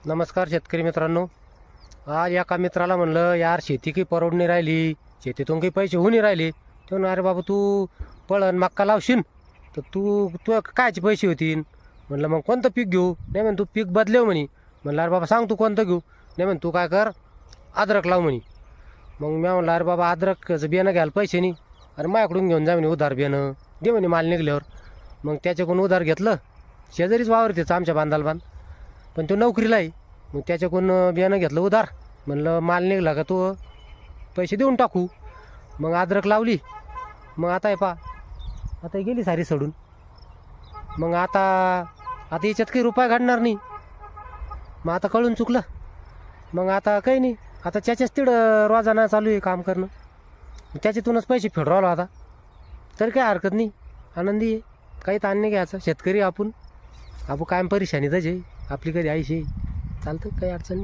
नमस्कार शेतकरी मित्रांनो. आज एका मित्राला म्हणलं यार शेती काही परवडणी राहिली, शेतीतून काही पैसे होऊन राहिले. तो म्हणा अरे बाबा तू पळण मक्का लावशील तर तू तू कायचे पैसे होतील. म्हणलं मग कोणतं पीक घेऊ. नाही म्हण तू पीक बदलेव म्हणे. म्हणलं अरे बाबा सांग तू कोणतं घेऊ. नाही म्हण तू काय कर अद्रक लाव म्हणे. मग मी म्हणलं अरे बाबा अद्रकचं बियाणं घ्यायला पैसे नाही. अरे माझ्याकडून घेऊन जा म्हणे उधार बियाणं दे म्हणे माल निघल्यावर. मग त्याच्याकडून उधार घेतलं. शेजारीच वावर त्याचं आमच्या बांधाला बांध, पण तो नोकरीला आहे. मग त्याच्याकडून बियाणं घेतलं उधार. म्हणलं माल निघला का तो पैसे देऊन टाकू. मग अद्रक लावली. मग आता आहे आता गेली सारी सोडून. मग आता याच्यात काही रुपये घडणार नाही. मग आता कळून चुकलं. मग आता काही नाही, आता त्याच्याच तिकडं रोजाना चालू आहे काम करणं. त्याच्यातूनच पैसे फेडरावला आता. तरी काही हरकत नाही, आनंदी आहे. काही ताण नाही घ्यायचं. शेतकरी आपण कायम परेशानीतच आहे. आपली कधी आईशी चालतं, काही अडचण नाही.